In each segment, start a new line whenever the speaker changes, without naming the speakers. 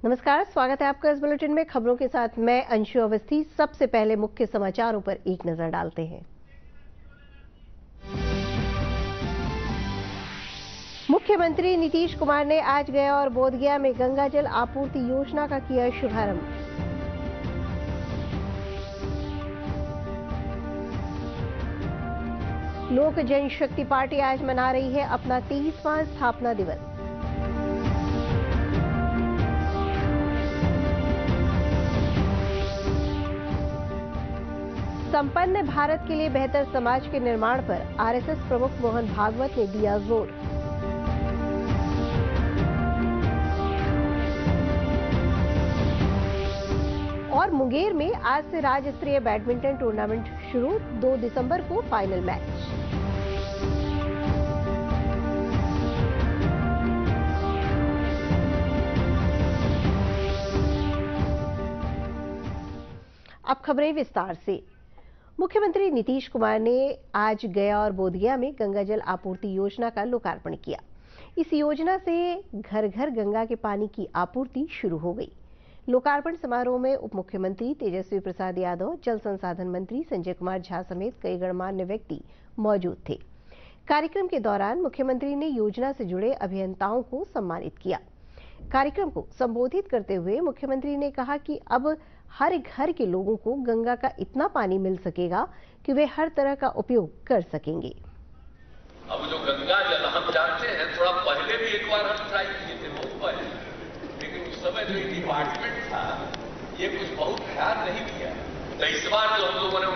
नमस्कार, स्वागत है आपका इस बुलेटिन में। खबरों के साथ मैं अंशु अवस्थी। सबसे पहले मुख्य समाचारों पर एक नजर डालते हैं। मुख्यमंत्री नीतीश कुमार ने आज गया और बोधगया में गंगा जल आपूर्ति योजना का किया शुभारंभ। लोक जनशक्ति पार्टी आज मना रही है अपना 30वां स्थापना दिवस। संपन्न भारत के लिए बेहतर समाज के निर्माण पर आरएसएस प्रमुख मोहन भागवत ने दिया जोर। और मुंगेर में आज से राज्य स्तरीय बैडमिंटन टूर्नामेंट शुरू, 2 दिसंबर को फाइनल मैच। अब खबरें विस्तार से। मुख्यमंत्री नीतीश कुमार ने आज गया और बोधगया में गंगा जल आपूर्ति योजना का लोकार्पण किया। इस योजना से घर घर गंगा के पानी की आपूर्ति शुरू हो गई। लोकार्पण समारोह में उप मुख्यमंत्री तेजस्वी प्रसाद यादव, जल संसाधन मंत्री संजय कुमार झा समेत कई गणमान्य व्यक्ति मौजूद थे। कार्यक्रम के दौरान मुख्यमंत्री ने योजना से जुड़े अभियंताओं को सम्मानित किया। कार्यक्रम को संबोधित करते हुए मुख्यमंत्री ने कहा कि अब हर घर के लोगों को गंगा का इतना पानी मिल सकेगा कि वे हर तरह का उपयोग कर सकेंगे।
अब जो गंगा जल हम जानते हैं, थोड़ा पहले भी एक बार हम ट्राई किए थे, बहुत पहले, लेकिन उस समय जो डिपार्टमेंट था ये कुछ बहुत ख्याल नहीं किया। तो इस बार जो हम लोगों ने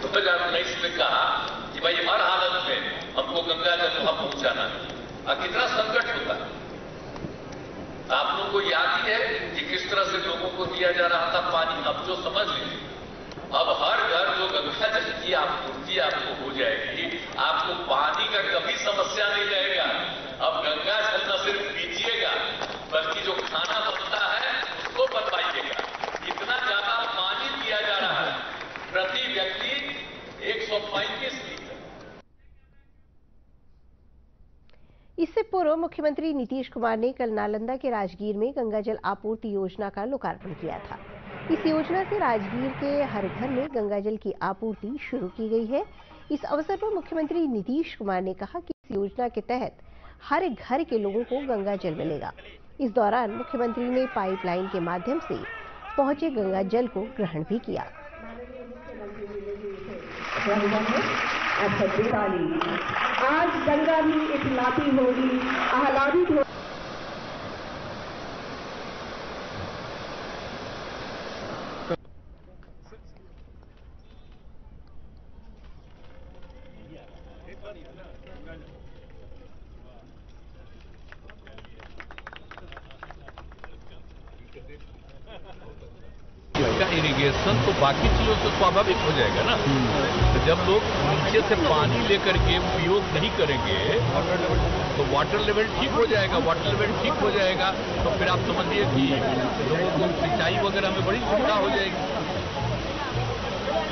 2019 में कहा कि भाई हर हालत में हमको गंगा जल वहां पहुंचाना है। कितना संकट होता है, आप लोगों को याद ही है कि किस तरह से लोगों को दिया जा रहा था पानी। अब जो समझ लीजिए, अब हर घर जो गंगा जल की आपूर्ति आपको हो जाएगी, आपको पानी का कभी समस्या नहीं रहेगा। अब गंगा जल न सिर्फ पीजिएगा बल्कि जो खाना बनता है उसको बनवाइएगा। इतना ज्यादा पानी दिया जा रहा है, प्रति व्यक्ति 135 लीटर।
इससे पूर्व मुख्यमंत्री नीतीश कुमार ने कल नालंदा के राजगीर में गंगा जल आपूर्ति योजना का लोकार्पण किया था। इस योजना से राजगीर के हर घर में गंगा जल की आपूर्ति शुरू की गई है। इस अवसर पर मुख्यमंत्री नीतीश कुमार ने कहा कि इस योजना के तहत हर घर के लोगों को गंगा जल मिलेगा। इस दौरान मुख्यमंत्री ने पाइपलाइन के माध्यम से पहुंचे गंगा जल को ग्रहण भी किया।
आज गंगा भी इतलाती होगी, आह्लादित होगी।
इसका इरिगेशन तो बाकी चीजों से स्वाभाविक हो जाएगा ना। तो जब लोग नीचे से पानी लेकर के उपयोग नहीं करेंगे तो वाटर लेवल ठीक हो जाएगा। वाटर लेवल ठीक हो जाएगा तो फिर आप समझिए कि लोगों को सिंचाई वगैरह में बड़ी सुविधा हो जाएगी।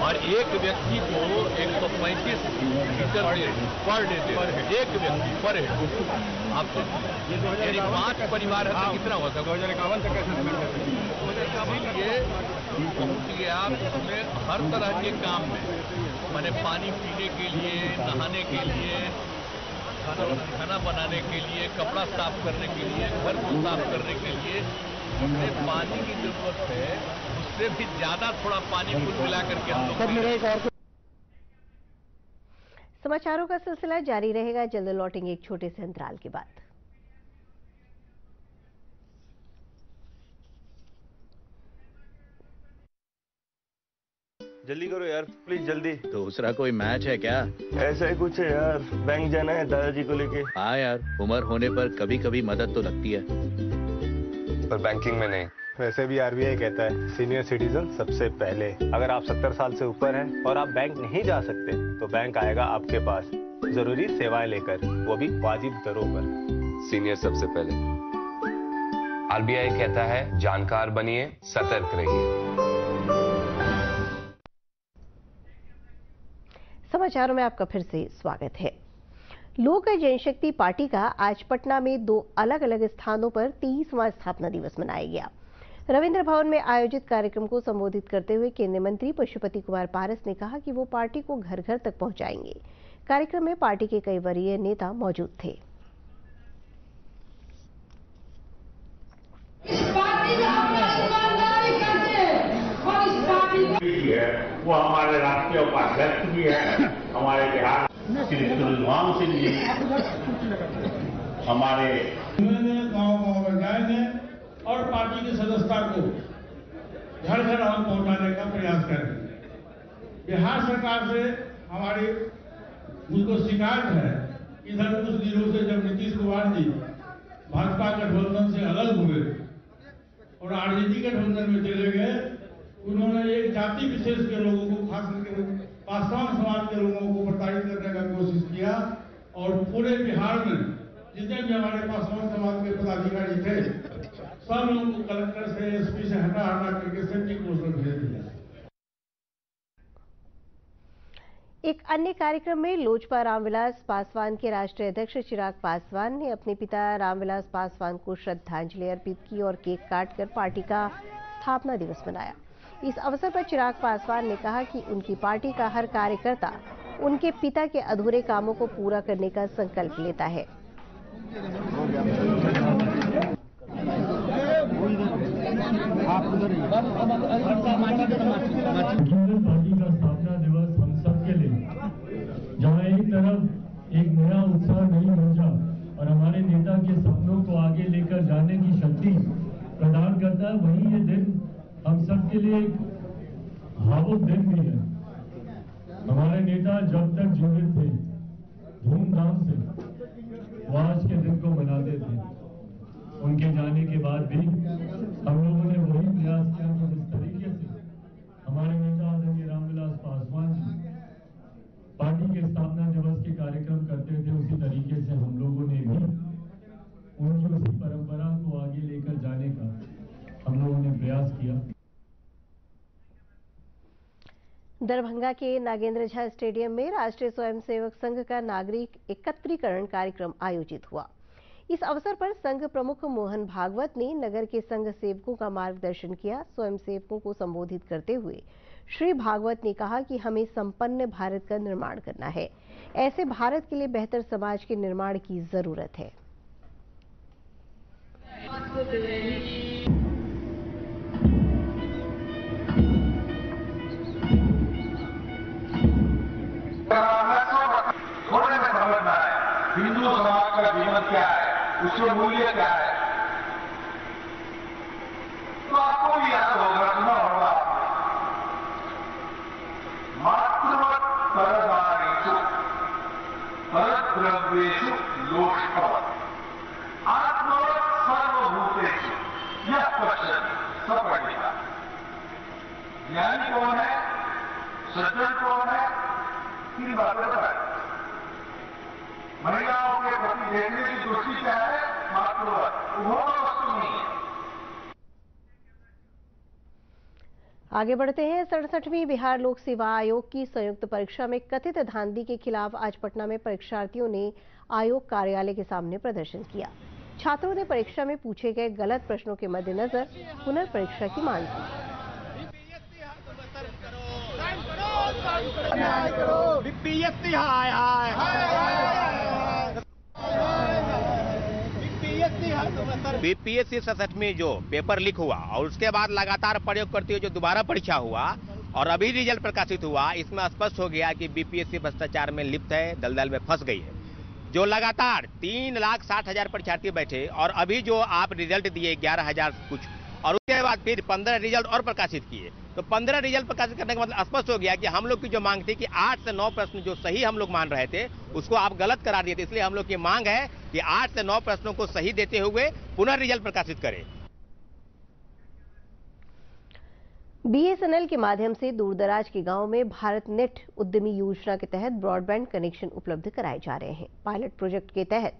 और एक व्यक्ति को 135 लीटर पर डे दे, एक व्यक्ति पर हेड। आप यानी 5 परिवार है तो कितना होता है? 2051 से कैसे ये पहुंच गया उसमें हर तरह के काम में, मैंने पानी पीने के लिए, नहाने के लिए, खाना बनाने के लिए, कपड़ा साफ करने के लिए, घर को साफ करने के लिए जितने पानी की जरूरत है उससे भी ज्यादा थोड़ा पानी कुल मिला करके हम लोग।
समाचारों का सिलसिला जारी रहेगा। जल्द लौटेंगे एक छोटे से अंतराल के बाद।
जल्दी करो यार, प्लीज जल्दी।
दूसरा कोई मैच है क्या?
ऐसा ही कुछ है यार, बैंक जाना है दादाजी को लेके।
हाँ यार, उम्र होने पर कभी कभी मदद तो लगती है,
पर बैंकिंग में नहीं।
वैसे भी आरबीआई कहता है सीनियर सिटीजन सबसे पहले। अगर आप 70 साल से ऊपर हैं और आप बैंक नहीं जा सकते तो बैंक आएगा आपके पास जरूरी सेवाएं लेकर, वो भी वाजिब दरों पर।
सीनियर सबसे पहले। आरबीआई कहता है जानकार बनिए, सतर्क रहिए।
समाचारों में आपका फिर से स्वागत है। लोक जनशक्ति पार्टी का आज पटना में 2 अलग अलग स्थानों पर 30वां स्थापना दिवस मनाया गया। रविंद्र भवन में आयोजित कार्यक्रम को संबोधित करते हुए केंद्रीय मंत्री पशुपति कुमार पारस ने कहा कि वो पार्टी को घर घर तक पहुंचाएंगे। कार्यक्रम में पार्टी के कई वरीय नेता मौजूद थे।
वो हमारे राष्ट्रीय उपाध्यक्ष भी है, हमारे बिहार श्री सुरजवान सिंह जी, हमारे गाँव में जाएंगे और पार्टी की सदस्यता को घर घर हम पहुंचाने का प्रयास करेंगे। बिहार सरकार से हमारी मुझको शिकायत है, इधर कुछ दिनों से जब नीतीश कुमार जी भाजपा गठबंधन से अलग हुए और आरजेडी गठबंधन में चले गए, उन्होंने एक जाति विशेष के लोगों को, खास करके पासवान समाज के लोगों को प्रताड़ित करने का कोशिश किया और पूरे बिहार में जितने भी हमारे पासवान समाज के पदाधिकारी थे, सब लोगों को कलेक्टर से, एसपी से हटा करके सेफ्टी कोर्स में भेज दिया।
एक अन्य कार्यक्रम में लोजपा रामविलास पासवान के राष्ट्रीय अध्यक्ष चिराग पासवान ने अपने पिता रामविलास पासवान को श्रद्धांजलि अर्पित की और केक काटकर पार्टी का स्थापना दिवस मनाया। इस अवसर पर चिराग पासवान ने कहा कि उनकी पार्टी का हर कार्यकर्ता उनके पिता के अधूरे कामों को पूरा करने का संकल्प लेता है।
पार्टी का स्थापना दिवस हम सबके लिए, जहां एक तरफ एक नया उत्साह, नई ऊर्जा और हमारे नेता के सपनों को आगे लेकर जाने की शक्ति प्रदान करता है, वहीं ये दिन हम सबके लिए एक भावुक दिन भी है। हमारे नेता जब तक जीवित थे, धूमधाम से वो आज के दिन को मनाते थे। उनके जाने के बाद भी हम लोगों ने वही प्रयास किया कि जिस तरीके से हमारे नेता आदरणीय रामविलास पासवान जी पार्टी के स्थापना दिवस के कार्यक्रम करते थे, उसी तरीके से हम लोगों ने भी उनकी उसी परंपरा को आगे लेकर जाने का हम लोगों ने प्रयास किया।
दरभंगा के नागेंद्र झा स्टेडियम में राष्ट्रीय स्वयंसेवक संघ का नागरिक एकत्रीकरण कार्यक्रम आयोजित हुआ। इस अवसर पर संघ प्रमुख मोहन भागवत ने नगर के संघ सेवकों का मार्गदर्शन किया। स्वयंसेवकों को संबोधित करते हुए श्री भागवत ने कहा कि हमें संपन्न भारत का निर्माण करना है। ऐसे भारत के लिए बेहतर समाज के निर्माण की जरूरत है।
थोड़े में समझना है हिंदू समाज का जीवन क्या है, उसके मूल्य क्या है, तो आपको भी याद होगा सुना होगा मातृवत परदानेषु परद्रव्येषु लोष्टवत् आत्मवत् सर्वभूतेषु यः पश्यति स पंडितः। ज्ञानी कौन है, सज्जन कौन है, तीन बातें बताएं। महिलाओं के प्रति देखने की दृष्टि क्या है, मातृवत, उपभोग वस्तु नहीं है।
आगे बढ़ते हैं। 67वीं बिहार लोक सेवा आयोग की संयुक्त परीक्षा में कथित धांधली के खिलाफ आज पटना में परीक्षार्थियों ने आयोग कार्यालय के सामने प्रदर्शन किया। छात्रों ने परीक्षा में पूछे गए गलत प्रश्नों के मद्देनजर पुनर्परीक्षा की मांग की।
बीपीएससी 67 जो पेपर लीक हुआ और उसके बाद लगातार प्रयोग करते हुए जो दोबारा परीक्षा हुआ और अभी रिजल्ट प्रकाशित हुआ, इसमें स्पष्ट हो गया कि बीपीएससी भ्रष्टाचार में लिप्त है, दलदल में फंस गई है। जो लगातार 3,60,000 परीक्षार्थी बैठे और अभी जो आप रिजल्ट दिए 11,000 कुछ, और उसके बाद फिर 15 रिजल्ट और प्रकाशित किए, तो 15 रिजल्ट प्रकाशित करने के मतलब स्पष्ट हो गया कि हम लोग की जो मांग थी कि 8 से 9 प्रश्न जो सही हम लोग मान रहे थे उसको आप गलत करा दिए थे। इसलिए हम लोग की मांग है कि 8 से 9 प्रश्नों को सही देते हुए पुनः रिजल्ट प्रकाशित करें।
बीएसएनएल के माध्यम से दूरदराज के गांवों में भारत नेट उद्यमी योजना के तहत ब्रॉडबैंड कनेक्शन उपलब्ध कराए जा रहे हैं। पायलट प्रोजेक्ट के तहत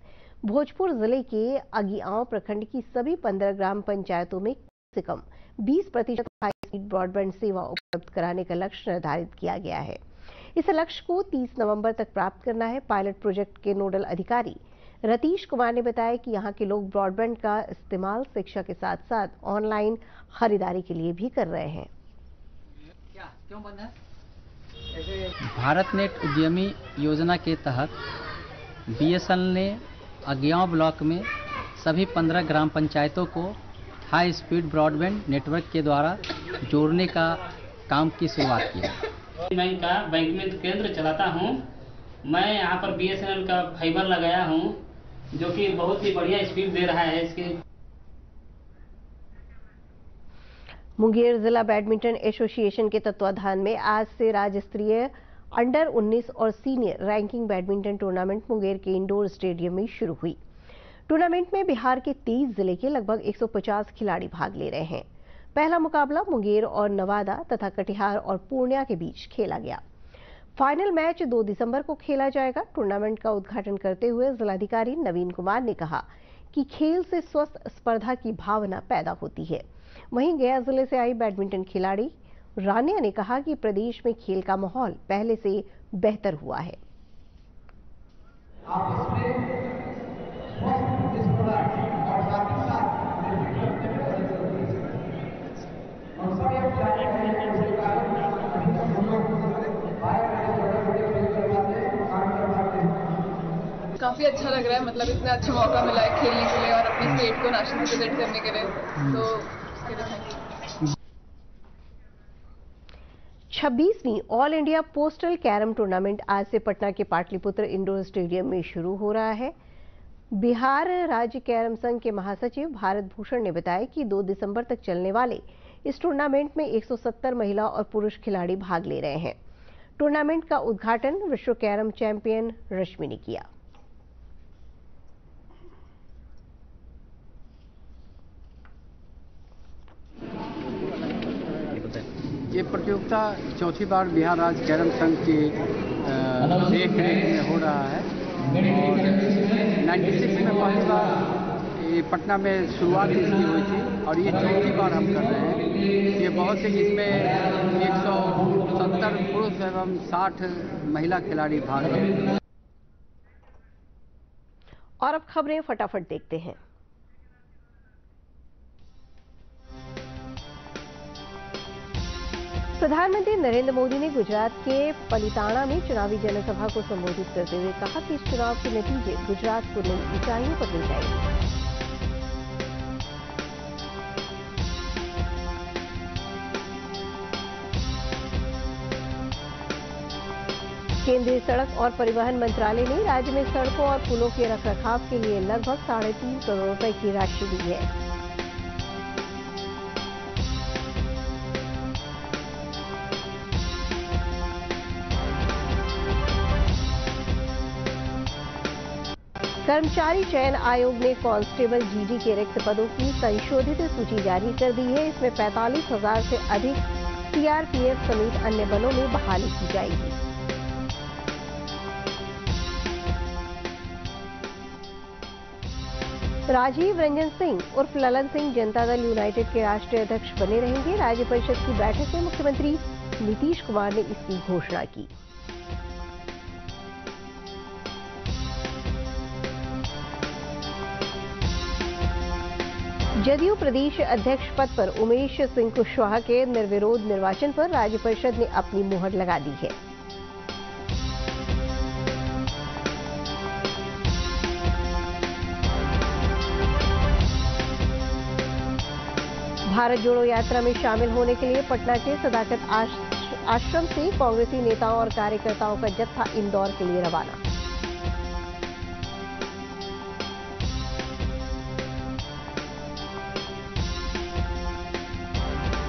भोजपुर जिले के अगिआंव प्रखंड की सभी 15 ग्राम पंचायतों में कम से कम 20% हाई स्पीड ब्रॉडबैंड सेवा उपलब्ध कराने का लक्ष्य निर्धारित किया गया है। इस लक्ष्य को 30 नवंबर तक प्राप्त करना है। पायलट प्रोजेक्ट के नोडल अधिकारी रतीश कुमार ने बताया कि यहाँ के लोग ब्रॉडबैंड का इस्तेमाल शिक्षा के साथ साथ ऑनलाइन खरीदारी के लिए भी कर रहे हैं।
क्यों बंद है? भारत नेट उद्यमी योजना के तहत BSNL ने अज्ञाव ब्लॉक में सभी 15 ग्राम पंचायतों को हाई स्पीड ब्रॉडबैंड नेटवर्क के द्वारा जोड़ने का काम की शुरुआत की।
मैं इनका बैंक में केंद्र चलाता हूं। मैं यहां पर BSNL का फाइबर लगाया हूं, जो कि बहुत ही बढ़िया स्पीड दे रहा है। इसके
मुंगेर जिला बैडमिंटन एसोसिएशन के तत्वाधान में आज से राज्य स्तरीय अंडर 19 और senior ranking badminton tournament Munger के इंडोर स्टेडियम में शुरू हुई। टूर्नामेंट में बिहार के 23 जिले के लगभग 150 खिलाड़ी भाग ले रहे हैं। पहला मुकाबला मुंगेर और नवादा तथा कटिहार और पूर्णिया के बीच खेला गया। फाइनल मैच 2 दिसंबर को खेला जाएगा। टूर्नामेंट का उद्घाटन करते हुए जिलाधिकारी नवीन कुमार ने कहा कि खेल से स्वस्थ स्पर्धा की भावना पैदा होती है। वहीं गया जिले से आई बैडमिंटन खिलाड़ी रानिया ने कहा कि प्रदेश में खेल का माहौल पहले से बेहतर हुआ है।
काफी अच्छा लग रहा है, मतलब इतना अच्छा मौका मिला है खेलने के लिए और अपने स्टेट को नेशनल रिप्रेजेंट करने के लिए, तो उसके लिए
26वीं all India postal carrom tournament आज से पटना के पाटलिपुत्र इंडोर स्टेडियम में शुरू हो रहा है। बिहार राज्य कैरम संघ के महासचिव भारत भूषण ने बताया कि 2 दिसंबर तक चलने वाले इस टूर्नामेंट में 170 महिला और पुरुष खिलाड़ी भाग ले रहे हैं। टूर्नामेंट का उद्घाटन विश्व कैरम चैंपियन रश्मि ने किया।
ये प्रतियोगिता चौथी बार बिहार राज्य कैरम संघ की देख में हो रहा है और 96 में पहली बार ये पटना में शुरुआत इसकी हुई थी और ये चौथी बार हम कर रहे हैं। ये बहुत से इसमें 170 पुरुष एवं 60 महिला खिलाड़ी भाग ले रहे हैं।
और अब खबरें फटाफट देखते हैं। प्रधानमंत्री नरेंद्र मोदी ने गुजरात के पलिताना में चुनावी जनसभा को संबोधित करते हुए कहा कि इस चुनाव के नतीजे गुजरात को नई ऊंचाइयों पर ले जाएंगे। केंद्रीय सड़क और परिवहन मंत्रालय ने राज्य में सड़कों और पुलों के रखरखाव के लिए लगभग 3.5 करोड़ रुपए की राशि दी है। कर्मचारी चयन आयोग ने कांस्टेबल जीडी के रिक्त पदों की संशोधित सूची जारी कर दी है। इसमें 45,000 से अधिक सीआरपीएफ समेत अन्य बलों में बहाली की जाएगी। राजीव रंजन सिंह उर्फ ललन सिंह जनता दल यूनाइटेड के राष्ट्रीय अध्यक्ष बने रहेंगे। राज्य परिषद की बैठक में मुख्यमंत्री नीतीश कुमार ने इसकी घोषणा की। जदयू प्रदेश अध्यक्ष पद पर उमेश सिंह कुशवाहा के निर्विरोध निर्वाचन पर राज्य परिषद ने अपनी मुहर लगा दी है। भारत जोड़ो यात्रा में शामिल होने के लिए पटना के सदाकत आश्रम से कांग्रेसी नेताओं और कार्यकर्ताओं का जत्था इंदौर के लिए रवाना।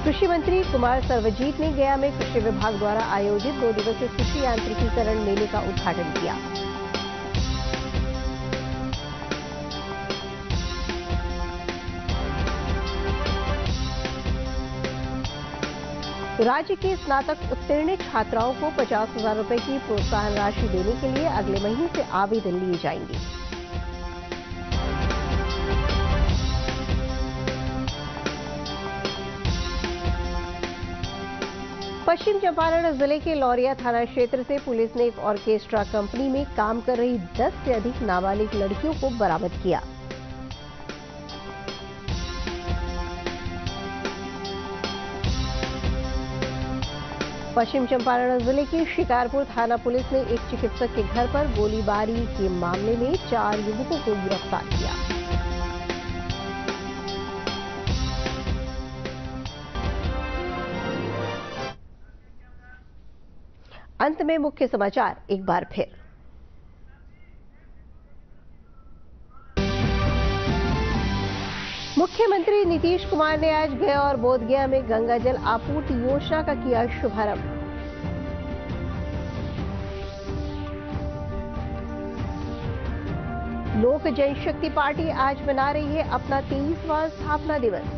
कृषि मंत्री कुमार सर्वजीत ने गया में कृषि विभाग द्वारा आयोजित 2 दिवसीय कृषि यांत्रिकीकरण मेले का उद्घाटन किया। राज्य के स्नातक उत्तीर्ण छात्राओं को 50,000 रुपए की प्रोत्साहन राशि देने के लिए अगले महीने से आवेदन लिए जाएंगे। पश्चिम चंपारण जिले के लौरिया थाना क्षेत्र से पुलिस ने एक ऑर्केस्ट्रा कंपनी में काम कर रही 10 से अधिक नाबालिग लड़कियों को बरामद किया। पश्चिम चंपारण जिले की शिकारपुर थाना पुलिस ने एक चिकित्सक के घर पर गोलीबारी के मामले में 4 युवकों को गिरफ्तार किया। अंत में मुख्य समाचार एक बार फिर। मुख्यमंत्री नीतीश कुमार ने आज गया और बोधगया में गंगा जल आपूर्ति योजना का किया शुभारंभ। लोक जनशक्ति पार्टी आज मना रही है अपना 23वां स्थापना दिवस।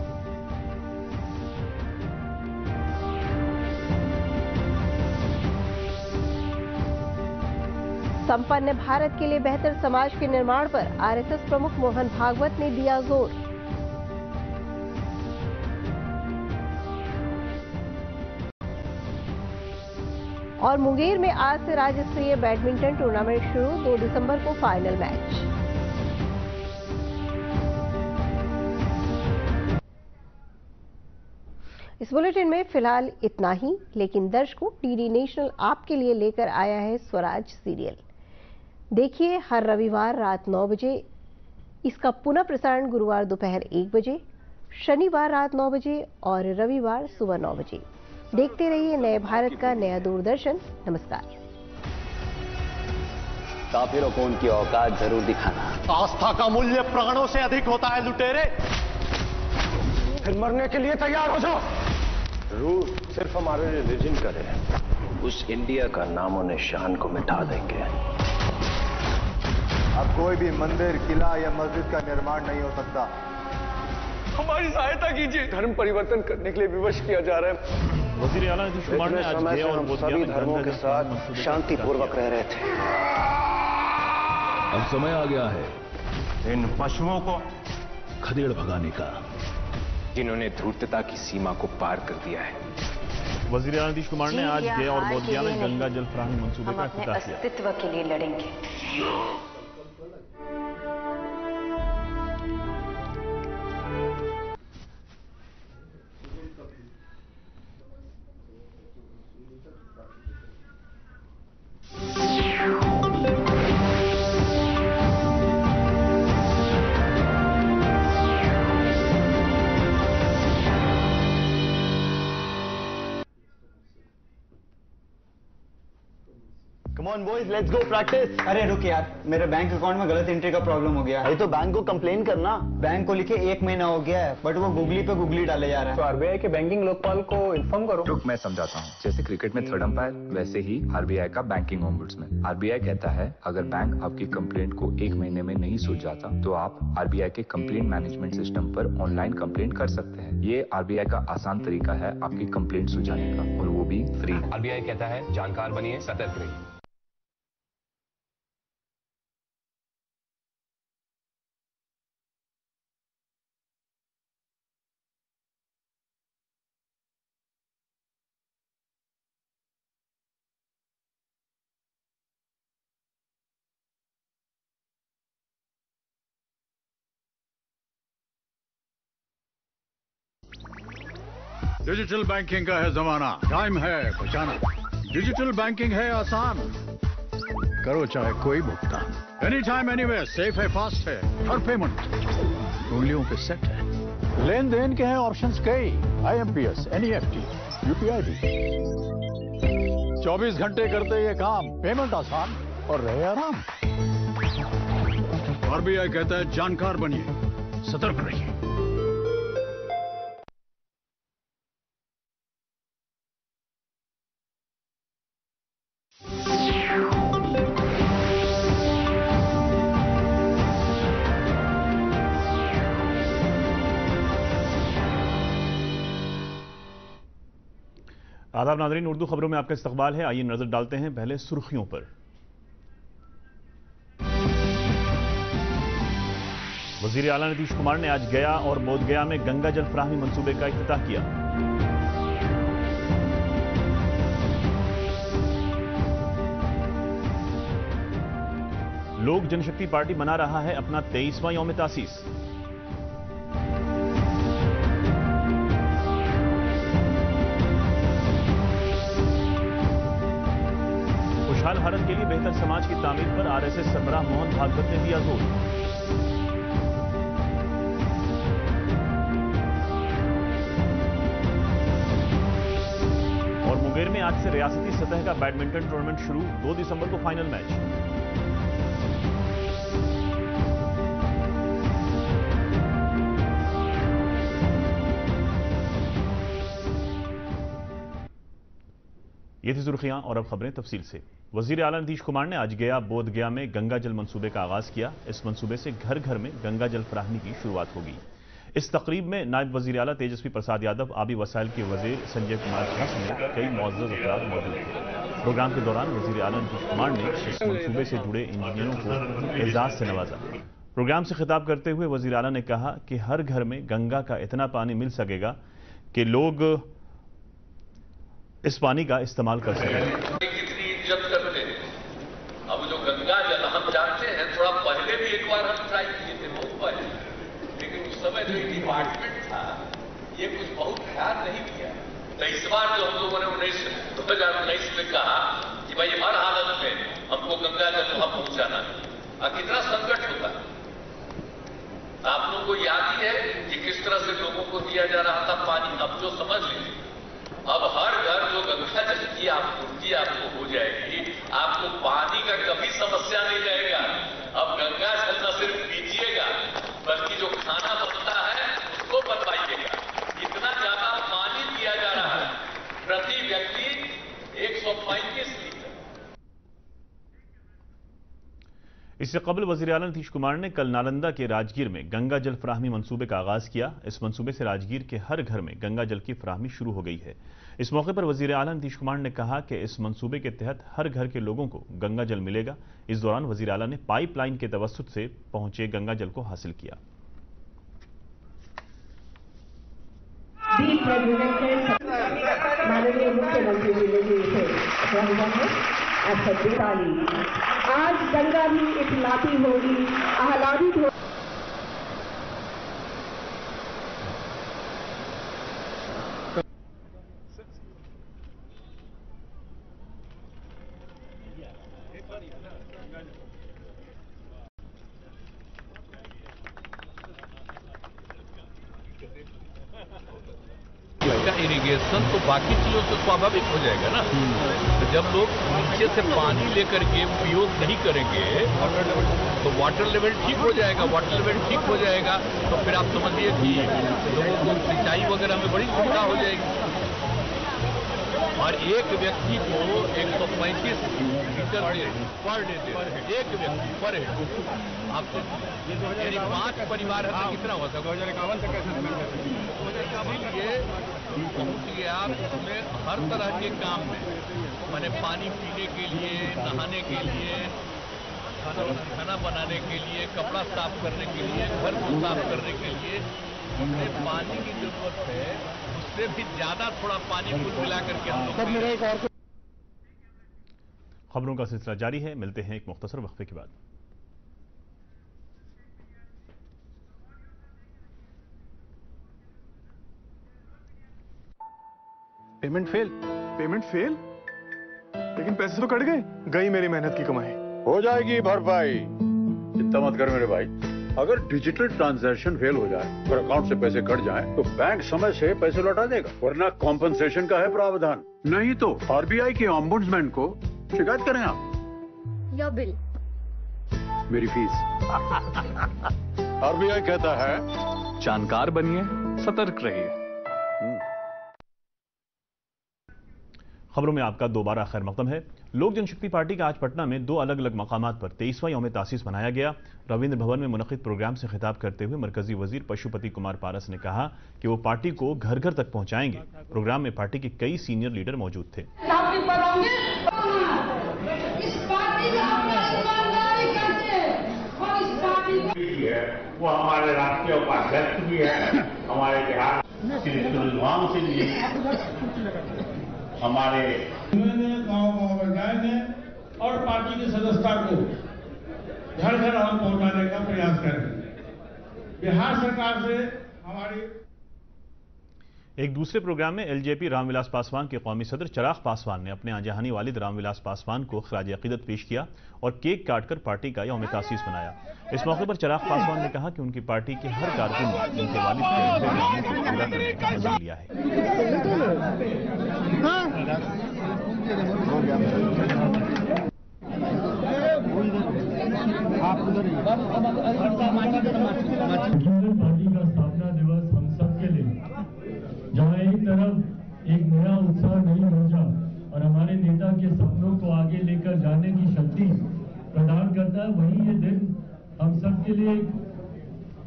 संपन्न भारत के लिए बेहतर समाज के निर्माण पर आरएसएस प्रमुख मोहन भागवत ने दिया जोर। और मुंगेर में आज से राज्य स्तरीय बैडमिंटन टूर्नामेंट शुरू, 2 दिसंबर को फाइनल मैच। इस बुलेटिन में फिलहाल इतना ही, लेकिन दर्शकों, डीडी नेशनल आपके लिए लेकर आया है स्वराज सीरियल। देखिए हर रविवार रात 9 बजे, इसका पुनः प्रसारण गुरुवार दोपहर 1 बजे, शनिवार रात 9 बजे और रविवार सुबह 9 बजे। देखते रहिए नए भारत का नया दूरदर्शन। नमस्कार।
काफिरों को उनकी औकात जरूर दिखाना।
आस्था का मूल्य प्राणों से अधिक होता है लुटेरे।
फिर मरने के लिए तैयार हो जाओ। रूस सिर्फ हमारे रिलीजन का है, उस इंडिया का नामो निशान को मिटा देंगे।
अब कोई भी मंदिर, किला या मस्जिद का निर्माण नहीं हो सकता।
हमारी सहायता कीजिए। धर्म परिवर्तन करने के लिए विवश किया जा रहा है।
वजीर आला नीतीश कुमार ने आज गया और बोधगया में धर्मों के साथ शांतिपूर्वक रह रहे थे।
अब समय आ गया है
इन पशुओं को
खदेड़ भगाने का,
जिन्होंने धूर्तता की सीमा को पार कर दिया है।
वजीर आला नीतीश कुमार ने आज गया और बोधगया में गंगा जल फराहमी मंसूबे का इफ्तिताह किया।
अस्तित्व के लिए लड़ेंगे।
Come on boys, let's go practice।
अरे रुक यार, मेरे बैंक अकाउंट में गलत एंट्री का प्रॉब्लम हो गया है।
अरे तो बैंक को कंप्लेन करना।
बैंक को लिखे 1 महीना हो गया है, बट वो गूगली पे गूगली डाले जा रहा है।
तो आरबीआई के बैंकिंग लोकपाल को इन्फॉर्म करो।
रुक, मैं समझाता हूँ। जैसे क्रिकेट में थर्ड अंपायर, वैसे ही आरबीआई का बैंकिंग ओम्बुड्समैन। आरबीआई कहता है अगर बैंक आपकी कंप्लेंट को 1 महीने में नहीं सुलझाता तो आप आरबीआई के कंप्लेंट मैनेजमेंट सिस्टम पर ऑनलाइन कंप्लेंट कर सकते हैं। ये आरबीआई का आसान तरीका है आपकी कंप्लेंट सुलझाने का, और वो भी फ्री।
आरबीआई कहता है जानकार बनिए, सतर्क रहिए।
डिजिटल बैंकिंग का है जमाना, टाइम है बचाना। डिजिटल बैंकिंग है आसान, करो चाहे कोई भुगतान। एनी टाइम एनीवेयर, सेफ है, फास्ट है, हर पेमेंट उंगलियों पे सेट है। लेन देन के हैं ऑप्शंस कई, IMPS, NEFT, UPI भी। 24 घंटे करते ये काम, पेमेंट आसान और रहे आराम। RBI कहता है जानकार बनिए, सतर्क रहिए।
आदाब नाज़रीन, उर्दू खबरों में आपका इस्तकबाल है। आइए नजर डालते हैं पहले सुर्खियों पर। वजीर आला नीतीश कुमार ने आज गया और बोधगया में गंगा जल फराहमी मंसूबे का इफ्तिताह किया।
लोक जनशक्ति पार्टी मना रहा है अपना 23वां यौम तासीस। खुशहाल भारत के लिए बेहतर समाज की तामीर पर आरएसएस सरबराह मोहन भागवत ने दिया जोर। और मुंगेर में आज से रियासती सतह का बैडमिंटन टूर्नामेंट शुरू, 2 दिसंबर को फाइनल मैच। ये थी सुर्खियां और अब खबरें तफसील से। वजीर आला नीतीश कुमार ने आज गया बोध गया में गंगा जल मंसूबे का आगाज किया। इस मंसूबे से घर घर में गंगा जल फराहमी की शुरुआत होगी। इस तकरीब में नायब वजीर आला तेजस्वी प्रसाद यादव, आबी वसाइल के वजीर संजय कुमार झा समेत कई मुअज़्ज़ज़ अफराद मौजूद थे। प्रोग्राम के दौरान वजीर आला नीतीश कुमार ने इस मंसूबे से जुड़े इंजीनियरों को एजाज से नवाजा। प्रोग्राम से खिताब करते हुए वजीर आला ने कहा कि हर घर में गंगा का इतना पानी मिल सकेगा कि लोग इस पानी का इस्तेमाल कर सकें।
कितनी इज्जत करते हैं। अब जो गंगा जल हम जानते हैं, थोड़ा पहले भी एक बार हम ट्राई किए थे, बहुत पहले, लेकिन उस समय जो डिपार्टमेंट था ये कुछ बहुत ध्यान नहीं दिया। तो इस बार जो हम लोगों ने 2019 में कहा कि भाई हर हालत में हमको गंगा जल वहां पहुंचाना है, कितना संकट होता है। आप लोगों को याद ही है कि किस तरह से लोगों को दिया जा रहा था पानी। अब जो समझ लीजिए, अब हर घर जो गंगा जल की आपूर्ति आपको हो जाएगी, आपको पानी का कभी समस्या नहीं रहेगा। अब गंगा जल न सिर्फ पीजिएगा बल्कि जो खाना बनता है उसको बनवाइएगा। इतना ज्यादा पानी दिया जा रहा है, प्रति व्यक्ति 135 लीटर।
इससे कबल वज़ीर आला नीतीश कुमार ने कल नालंदा के राजगीर में गंगा जल फराहमी मंसूबे का आगाज किया। इस मंसूबे से राजगीर के हर घर में गंगा जल की फराहमी शुरू हो गई है। इस मौके पर वज़ीर आला नीतीश कुमार ने कहा कि इस मंसूबे के तहत हर घर के लोगों को गंगा जल मिलेगा। इस दौरान वज़ीर आला ने पाइपलाइन के तवस्सुत से पहुंचे गंगा जल को हासिल किया।
माननीय मुख्यमंत्री जी ने भी आज गंगा भी इखलाती होगी, आह्लादित होगी।
इरिगेशन तो बाकी चीजों से स्वाभाविक हो जाएगा ना। तो जब लोग नीचे से पानी लेकर के उपयोग नहीं करेंगे तो वाटर लेवल ठीक हो जाएगा। वाटर लेवल ठीक हो जाएगा तो फिर आप समझिए कि लोगों को सिंचाई वगैरह में बड़ी सुविधा हो जाएगी। और एक व्यक्ति को 135 लीटर पर डे एक व्यक्ति पर हेड। आपसे यानी 5 परिवार है तो कितना होता है? 2051 तक इसलिए पहुंच गया उसमें हर तरह के काम में, मैंने पानी पीने के लिए, नहाने के लिए, खाना बनाने के लिए, कपड़ा साफ करने के लिए, घर को साफ करने के लिए जितने पानी की जरूरत है उससे भी ज्यादा थोड़ा पानी कुल मिला करके हम लोग।
खबरों का सिलसिला जारी है, मिलते हैं एक मुख्तसर वक्फे के बाद।
पेमेंट फेल, लेकिन पैसे तो कट गए। गई मेरी मेहनत की कमाई।
हो जाएगी भरपाई, चिंता मत कर मेरे भाई। अगर डिजिटल ट्रांजैक्शन फेल हो जाए और अकाउंट से पैसे कट जाएं, तो बैंक समय से पैसे लौटा देगा, वरना कॉम्पनसेशन का है प्रावधान। नहीं तो आरबीआई के ऑम्बुड्समैन को शिकायत करें आप।
या बिल,
मेरी फीस। आरबीआई कहता है
जानकार बनिए, सतर्क रहिए।
खबरों में आपका दोबारा खैर मकदम है। लोक जनशक्ति पार्टी का आज पटना में 2 अलग अलग मकामात पर 23वां यौम तासीस मनाया गया। रविंद्र भवन में मुनक़िद प्रोग्राम से खिताब करते हुए मरकजी वजीर पशुपति कुमार पारस ने कहा कि वो पार्टी को घर घर तक पहुंचाएंगे। प्रोग्राम में पार्टी के कई सीनियर लीडर मौजूद थे।
वो हमारे राष्ट्रीय उपाध्यक्ष भी है, हमारे बिहार सिंह जी, हमारे गांव गांव में जाएंगे और पार्टी की सदस्यता को घर घर अन्न पहुंचाने का प्रयास करेंगे। बिहार सरकार से हमारी
एक दूसरे प्रोग्राम में एलजेपी रामविलास पासवान के कौमी सदर चिराग पासवान ने अपने आंजहानी वालिद रामविलास पासवान को खराज अकीदत पेश किया और केक काटकर पार्टी का यौम तासीस मनाया। इस मौके पर चिराग पासवान ने कहा कि उनकी पार्टी के हर कारकुन ने उनके वालिद के अहदेनामे को पूरा करने का अज़्म लिया है।
पार्टी का स्थापना दिवस हम सबके लिए जहाँ एक तरफ एक नया उत्साह नई ऊर्जा और हमारे नेता के सपनों को आगे लेकर जाने की शक्ति प्रदान करता है, वहीं ये दिन हम सबके लिए एक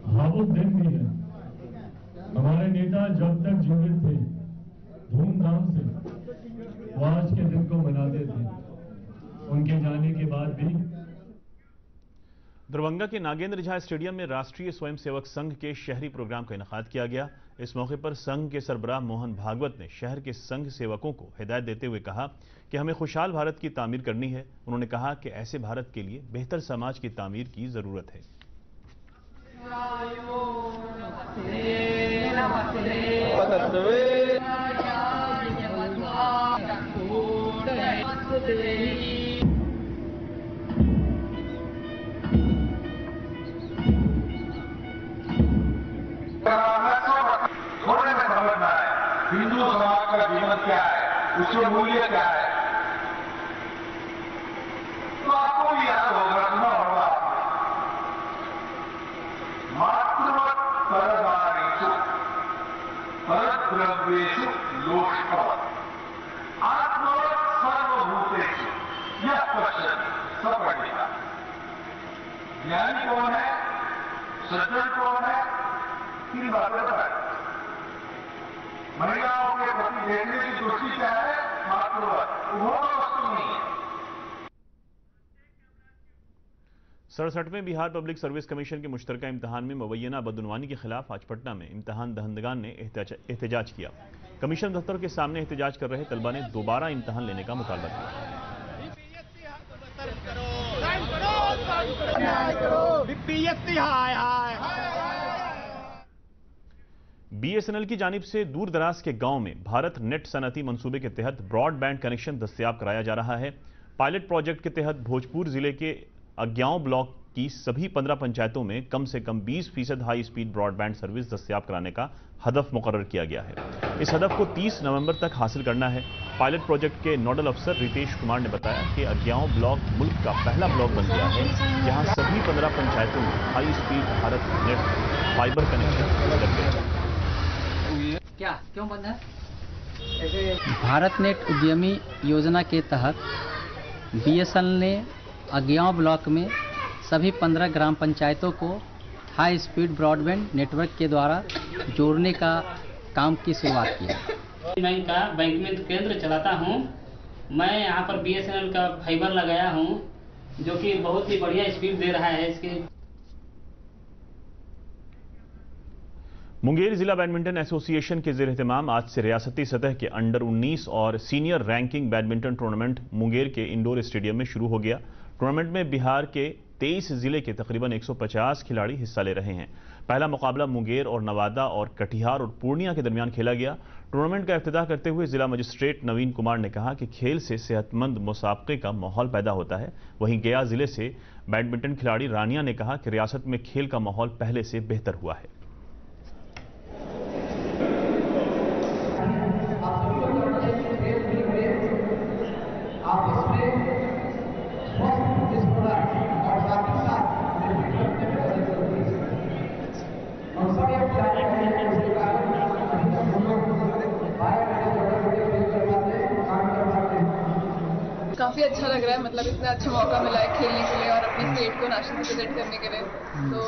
भावुक दिन भी है। हमारे नेता जब तक जीवित थे धूमधाम से वो आज के दिन को मनाते थे। उनके जाने के बाद भी
दरभंगा के नागेंद्र झा स्टेडियम में राष्ट्रीय स्वयंसेवक संघ के शहरी प्रोग्राम का इनेकाद किया गया। इस मौके पर संघ के सरबराह मोहन भागवत ने शहर के संघ सेवकों को हिदायत देते हुए कहा कि हमें खुशहाल भारत की तामीर करनी है। उन्होंने कहा कि ऐसे भारत के लिए बेहतर समाज की तामीर की जरूरत है।
थोड़े में समझना है हिंदू समाज का जीवन क्या है, उसके मूल्य क्या है, तो आपको भी याद होगा सुना होगा मातृवत परदानेषु परद्रव्येषु लोष्टवत् आत्मवत् सर्वभूतेषु यह क्वेश्चन सब पढ़ेगा। ज्ञानी कौन है, सज्जन कौन है, तीन बातें बताए। महिलाओं के प्रति देखने की दृष्टि क्या है, मातृवत, वो वस्तु नहीं है।
67वें बिहार पब्लिक सर्विस कमीशन के मुश्तरका इम्तहान में मुबैना बदउनवानी के खिलाफ आज पटना में इम्तहान दहंदगान ने एहतजाज किया। कमीशन दफ्तर के सामने एहतजाज कर रहे तलबा ने दोबारा इम्तहान लेने का मुतालबा किया। बीएसएनएल की जानिब से दूर दराज के गांव में भारत नेट सनअती मंसूबे के तहत ब्रॉडबैंड कनेक्शन दस्तयाब कराया जा रहा है। पायलट प्रोजेक्ट के तहत भोजपुर जिले के अज्ञांव ब्लॉक की सभी 15 पंचायतों में कम से कम 20% हाई स्पीड ब्रॉडबैंड सर्विस दस्तयाब कराने का हदफ मुकर्रर किया गया है। इस हदफ को 30 नवंबर तक हासिल करना है। पायलट प्रोजेक्ट के नोडल अफसर रितेश कुमार ने बताया कि अज्ञांव ब्लॉक मुल्क का पहला ब्लॉक बन गया है जहां सभी 15 पंचायतों में high speed Bharat net fibre connection लग गया है।
क्या क्यों बंद है? भारत नेट उद्यमी योजना के तहत बीएसएनएल ने अज्ञांव ब्लॉक में सभी 15 ग्राम पंचायतों को हाई स्पीड ब्रॉडबैंड नेटवर्क के द्वारा जोड़ने का काम की शुरुआत की है।
बैंक का बैंकिंग केंद्र चलाता हूं। मैं यहां पर बीएसएनएल का फाइबर लगाया हूं जो कि बहुत ही बढ़िया स्पीड दे रहा है। इसके
मुंगेर जिला बैडमिंटन एसोसिएशन के ज़ेर एहतमाम आज से रियासती सतह के अंडर 19 और senior ranking badminton tournament Munger के इंडोर स्टेडियम में शुरू हो गया। टूर्नामेंट में बिहार के 23 जिले के तकरीबन 150 खिलाड़ी हिस्सा ले रहे हैं। पहला मुकाबला मुंगेर और नवादा और कटिहार और पूर्णिया के दरमियान खेला गया। टूर्नामेंट का इफ्तिताह करते हुए जिला मजिस्ट्रेट नवीन कुमार ने कहा कि खेल से सेहतमंद मुसाबके का माहौल पैदा होता है। वहीं गया जिले से बैडमिंटन खिलाड़ी रानिया ने कहा कि रियासत में खेल का माहौल पहले से बेहतर हुआ है।
काफी अच्छा लग रहा है, मतलब इतना अच्छा मौका मिला है खेलने के लिए और अपने स्टेट को नेशनल रिप्रेजेंट करने के लिए, तो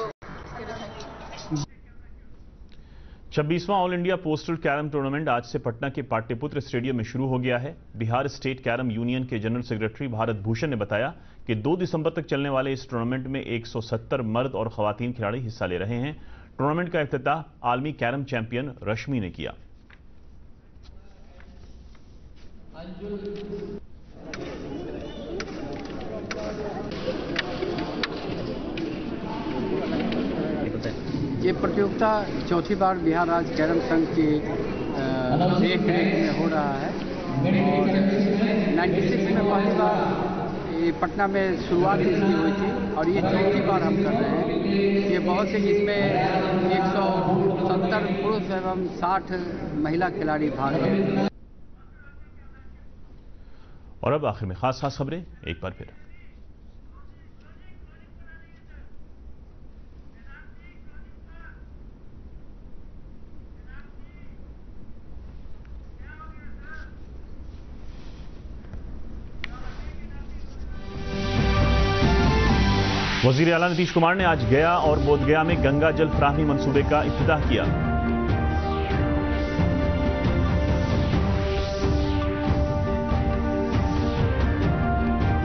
26वां all India postal carrom tournament आज से पटना के पाटलिपुत्र स्टेडियम में शुरू हो गया है। बिहार स्टेट कैरम यूनियन के जनरल सेक्रेटरी भारत भूषण ने बताया कि 2 दिसंबर तक चलने वाले इस टूर्नामेंट में 170 मर्द और खवातीन खिलाड़ी हिस्सा ले रहे हैं। टूर्नामेंट का इफ्तिताह आलमी कैरम चैंपियन रश्मि ने किया।
प्रतियोगिता चौथी बार बिहार राज्य कैरम संघ के देख रेख में हो रहा है और 96 में पहली बार ये पटना में शुरुआत इसकी हुई थी और ये चौथी बार हम कर रहे हैं। ये बहुत से इसमें 170 पुरुष एवं 60 महिला खिलाड़ी भाग लेंगे।
और अब आखिर में खास खबरें एक बार फिर। वजीर आला नीतीश कुमार ने आज गया और बोधगया में गंगा जल फराहमी मंसूबे का इफ्तिताह किया।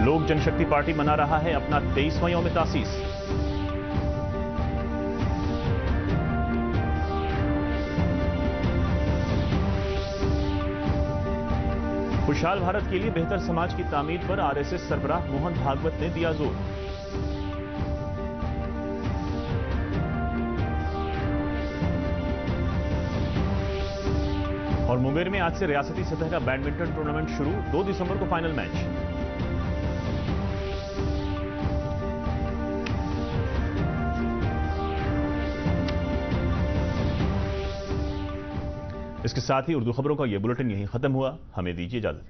लोक जनशक्ति पार्टी मना रहा है अपना 23वां यौम तासीस। खुशहाल भारत के लिए बेहतर समाज की तामीर पर आरएसएस सरबराह मोहन भागवत ने दिया जोर। और मुंगेर में आज से रियासती सतह का बैडमिंटन टूर्नामेंट शुरू, 2 दिसंबर को फाइनल मैच। इसके साथ ही उर्दू खबरों का यह बुलेटिन यहीं खत्म हुआ। हमें दीजिए इजाजत।